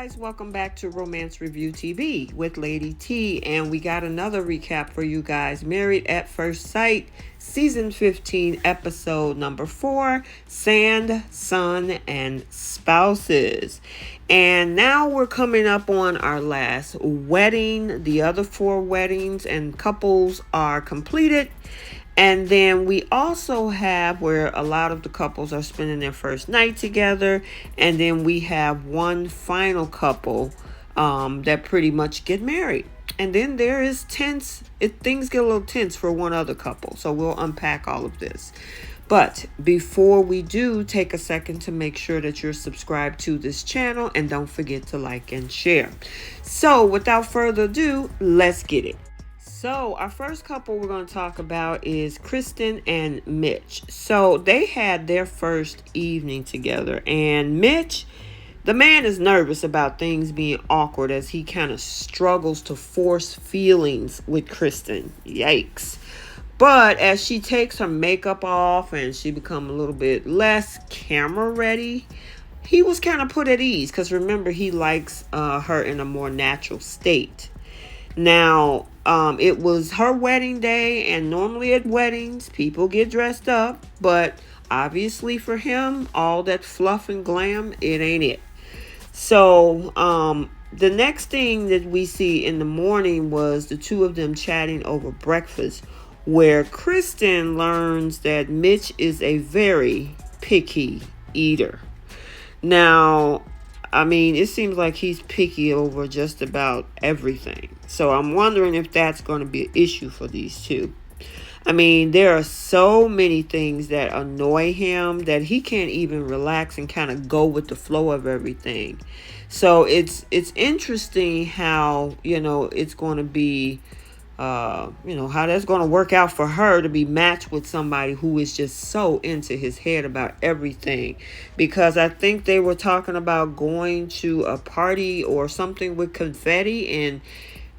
guys, welcome back to Romance Review TV with Lady T, and we got another recap for you guys. Married at First Sight, Season 15, Episode number 4, Sand, Sun, and Spouses. And now we're coming up on our last wedding. The other 4 weddings and couples are completed. And then we also have where a lot of the couples are spending their first night together. And then we have one final couple that pretty much get married. And then there is tense. Things get a little tense for one other couple. So we'll unpack all of this. But before we do, take a second to make sure that you're subscribed to this channel. And don't forget to like and share. So without further ado, let's get it. So our first couple we're going to talk about is Kristin and Mitch. So they had their first evening together, and Mitch, the man, is nervous about things being awkward as he kind of struggles to force feelings with Kristin. Yikes. But as she takes her makeup off and she becomes a little bit less camera ready, he was kind of put at ease because remember, he likes her in a more natural state. Now, it was her wedding day, and normally at weddings, people get dressed up, but obviously for him, all that fluff and glam, it ain't it. So, the next thing that we see in the morning was the two of them chatting over breakfast, where Kristin learns that Mitch is a very picky eater. Now, I mean, it seems like he's picky over just about everything. So I'm wondering if that's going to be an issue for these two. I mean, there are so many things that annoy him that he can't even relax and kind of go with the flow of everything. So it's interesting how, it's going to be, how that's going to work out for her to be matched with somebody who is just so into his head about everything. Because I think they were talking about going to a party or something with confetti, and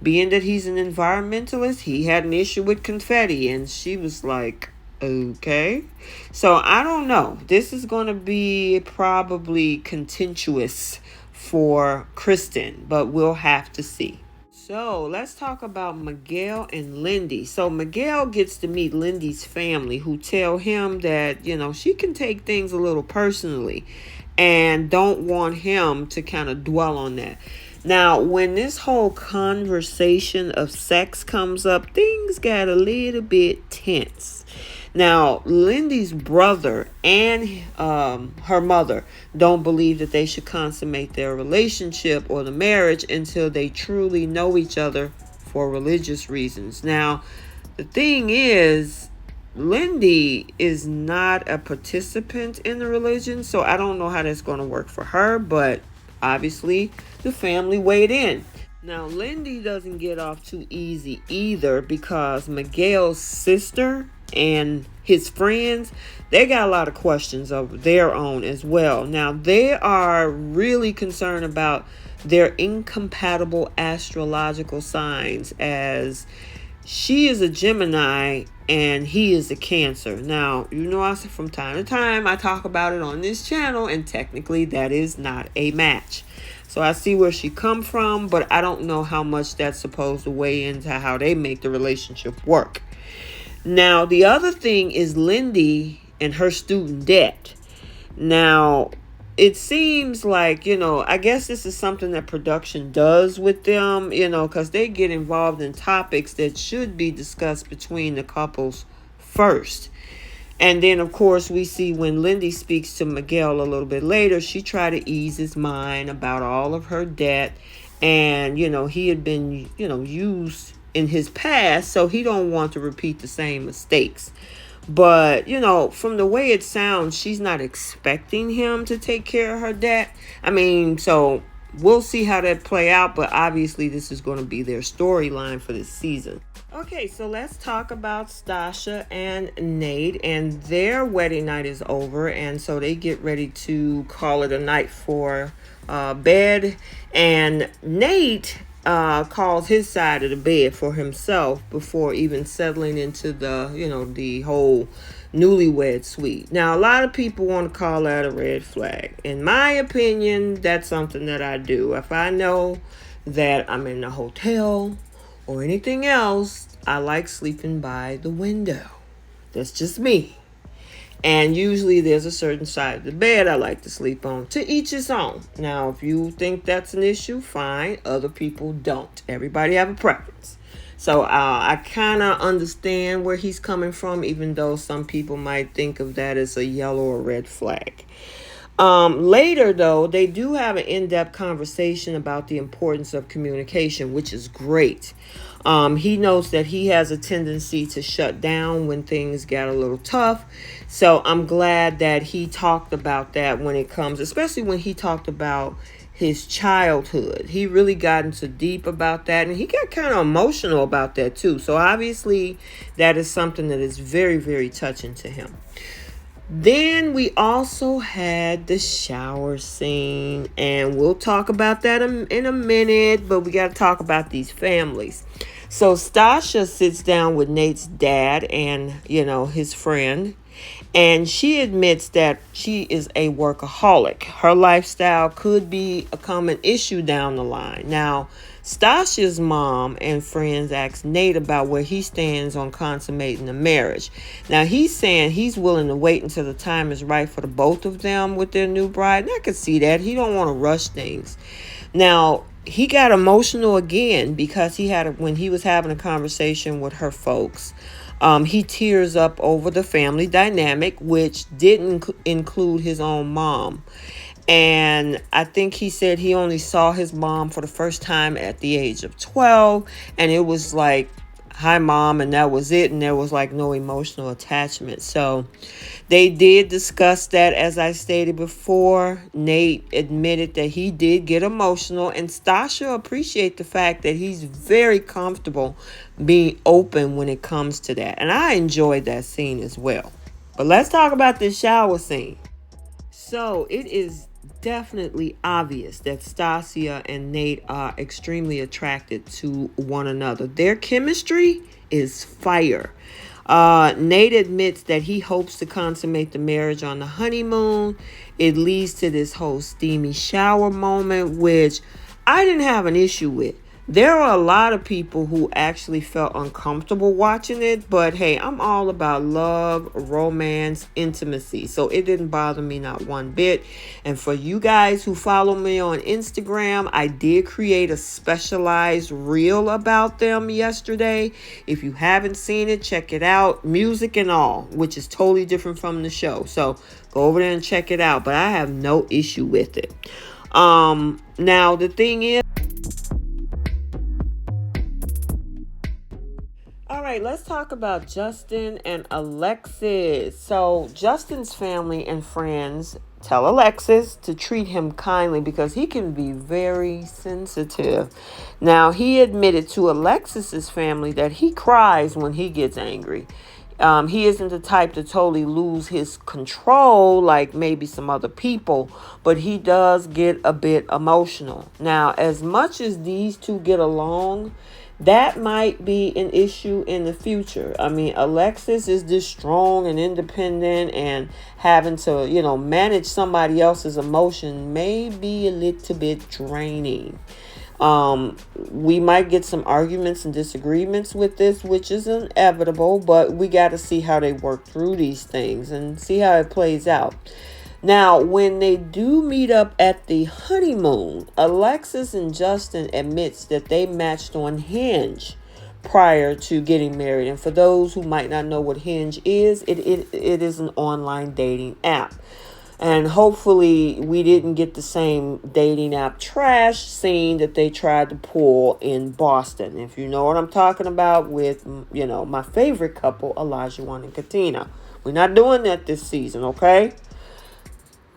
being that he's an environmentalist, he had an issue with confetti, and she was like, okay. So I don't know. This is going to be probably contentious for Kristin, but we'll have to see. So let's talk about Miguel and Lindsey. So Miguel gets to meet Lindsey's family, who tell him that, she can take things a little personally and don't want him to kind of dwell on that. Now, when this whole conversation of sex comes up, things got a little bit tense. Now, Lindsey's brother and her mother don't believe that they should consummate their relationship or the marriage until they truly know each other for religious reasons. Now, the thing is, Lindsey is not a participant in the religion, so I don't know how that's going to work for her, but obviously the family weighed in. Now, Lindsey doesn't get off too easy either because Miguel's sister and his friends, they got a lot of questions of their own as well. Now, they are really concerned about their incompatible astrological signs, as she is a Gemini and he is a Cancer. Now, I said from time to time I talk about it on this channel, and technically that is not a match. So I see where she come from, but I don't know how much that's supposed to weigh into how they make the relationship work. Now, the other thing is Lindsey and her student debt. Now, it seems like, I guess this is something that production does with them, because they get involved in topics that should be discussed between the couples first. And then, of course, we see when Lindsey speaks to Miguel a little bit later, she tried to ease his mind about all of her debt. And, he had been, used in his past, so he don't want to repeat the same mistakes. But, from the way it sounds, she's not expecting him to take care of her debt. I mean, so we'll see how that play out, but obviously this is going to be their storyline for this season. Okay, so let's talk about Sasha and Nate, and their wedding night is over, and so they get ready to call it a night for bed. And Nate calls his side of the bed for himself before even settling into the, the whole newlywed suite. Now, a lot of people want to call that a red flag. In my opinion, that's something that I do. If I know that I'm in a hotel or anything else, I like sleeping by the window. That's just me. And usually there's a certain side of the bed I like to sleep on. To each his own. Now, if you think that's an issue, fine. Other people don't. Everybody have a preference. So I kind of understand where he's coming from, even though some people might think of that as a yellow or red flag. Later, though, they do have an in-depth conversation about the importance of communication, which is great. He notes that he has a tendency to shut down when things get a little tough. So I'm glad that he talked about that when it comes, especially when he talked about his childhood. He really got into deep about that, and he got kind of emotional about that too. So obviously that is something that is very, very touching to him. Then we also had the shower scene, and we'll talk about that in a minute, but we got to talk about these families. So Sasha sits down with Nate's dad and, his friend, and she admits that she is a workaholic. Her lifestyle could become an issue down the line. Now, Stasha's mom and friends asked Nate about where he stands on consummating the marriage. Now, he's saying he's willing to wait until the time is right for the both of them with their new bride. And I could see that. He don't want to rush things. Now, he got emotional again because when he was having a conversation with her folks, he tears up over the family dynamic, which didn't include his own mom. And I think he said he only saw his mom for the first time at the age of 12. And it was like, hi, Mom. And that was it. And there was like no emotional attachment. So they did discuss that, as I stated before. Nate admitted that he did get emotional. And Stasha appreciates the fact that he's very comfortable being open when it comes to that. And I enjoyed that scene as well. But let's talk about this shower scene. So it is definitely obvious that Stasia and Nate are extremely attracted to one another. Their chemistry is fire. Nate admits that he hopes to consummate the marriage on the honeymoon. It leads to this whole steamy shower moment, which I didn't have an issue with. There are a lot of people who actually felt uncomfortable watching it, but hey, I'm all about love, romance, intimacy, so it didn't bother me not one bit. And for you guys who follow me on Instagram, I did create a specialized reel about them yesterday. If you haven't seen it, check it out, music and all, which is totally different from the show, so go over there and check it out. But I have no issue with it. Now the thing is, all right, let's talk about Justin and Alexis. So Justin's family and friends tell Alexis to treat him kindly because he can be very sensitive. Now, he admitted to Alexis's family that he cries when he gets angry. He isn't the type to totally lose his control like maybe some other people, but he does get a bit emotional. Now, as much as these two get along, that might be an issue in the future. I mean, Alexis is this strong and independent, and having to, manage somebody else's emotion may be a little bit draining. We might get some arguments and disagreements with this, which is inevitable, but we got to see how they work through these things and see how it plays out. Now, when they do meet up at the honeymoon, Alexis and Justin admits that they matched on Hinge prior to getting married. And for those who might not know what Hinge is, it is an online dating app. And hopefully we didn't get the same dating app trash scene that they tried to pull in Boston. If you know what I'm talking about with, my favorite couple, Olajuwon and Katina. We're not doing that this season, okay?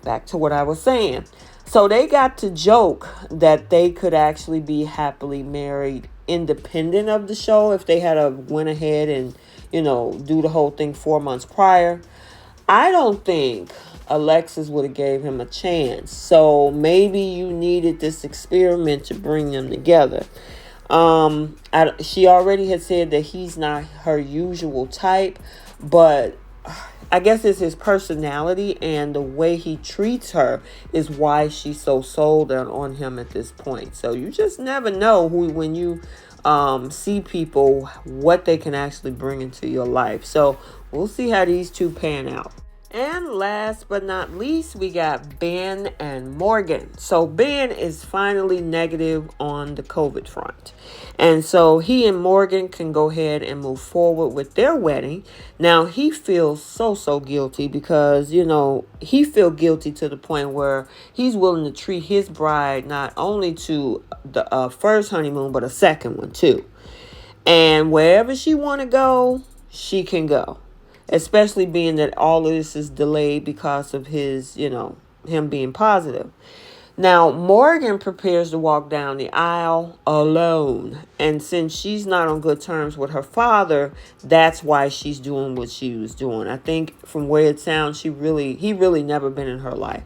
Back to what I was saying. So they got to joke that they could actually be happily married independent of the show if they had went ahead and, do the whole thing 4 months prior. I don't think Alexis would have gave him a chance. So maybe you needed this experiment to bring them together. She already had said that he's not her usual type, but I guess it's his personality and the way he treats her is why she's so sold on him at this point. So you just never know when you see people, what they can actually bring into your life. So we'll see how these two pan out. And last but not least, we got Ben and Morgan. So Ben is finally negative on the COVID front. And so he and Morgan can go ahead and move forward with their wedding. Now he feels so guilty because, he feels guilty to the point where he's willing to treat his bride not only to the first honeymoon, but a second one too. And wherever she want to go, she can go. Especially being that all of this is delayed because of his, him being positive. Now, Morgan prepares to walk down the aisle alone. And since she's not on good terms with her father, that's why she's doing what she was doing. I think from where it sounds, he really never been in her life.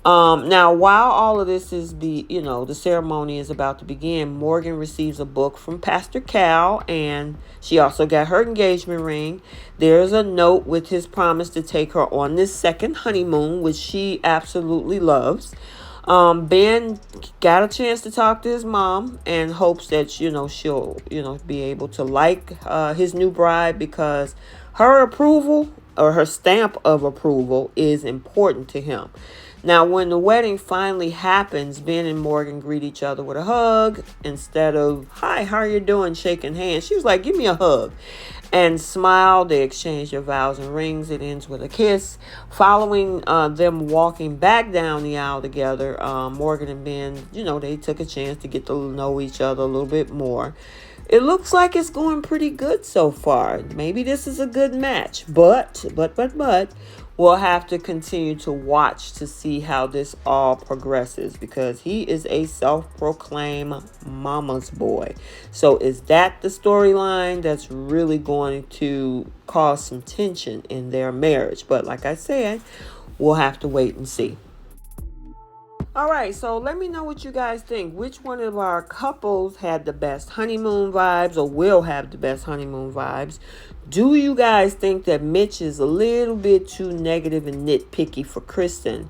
Now, while all of this is the ceremony is about to begin, Morgan receives a book from Pastor Cal, and she also got her engagement ring. There's a note with his promise to take her on this second honeymoon, which she absolutely loves. Ben got a chance to talk to his mom and hopes that, she'll, be able to like his new bride, because her approval or her stamp of approval is important to him. Now, when the wedding finally happens, Ben and Morgan greet each other with a hug instead of, "Hi, how are you doing?" shaking hands. She was like, "Give me a hug," and smile. They exchange their vows and rings. It ends with a kiss. Following them walking back down the aisle together, Morgan and Ben, they took a chance to get to know each other a little bit more. It looks like it's going pretty good so far. Maybe this is a good match, but we'll have to continue to watch to see how this all progresses, because he is a self-proclaimed mama's boy. So is that the storyline that's really going to cause some tension in their marriage? But like I said, we'll have to wait and see. All right, so let me know what you guys think. Which one of our couples had the best honeymoon vibes or will have the best honeymoon vibes? Do you guys think that Mitch is a little bit too negative and nitpicky for Kristin?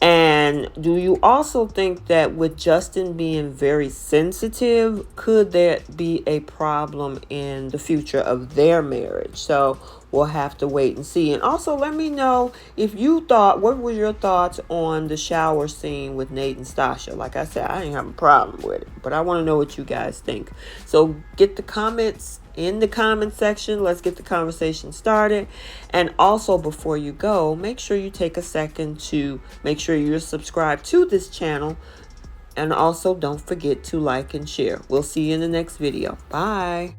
And do you also think that with Justin being very sensitive, could there be a problem in the future of their marriage? So we'll have to wait and see. And also let me know what were your thoughts on the shower scene with Nate and Sasha? Like I said, I ain't have a problem with it, but I want to know what you guys think. So get the comments in the comment section. Let's get the conversation started. And also, before you go, make sure you take a second to make sure you're subscribed to this channel. And also, don't forget to like and share. We'll see you in the next video. Bye.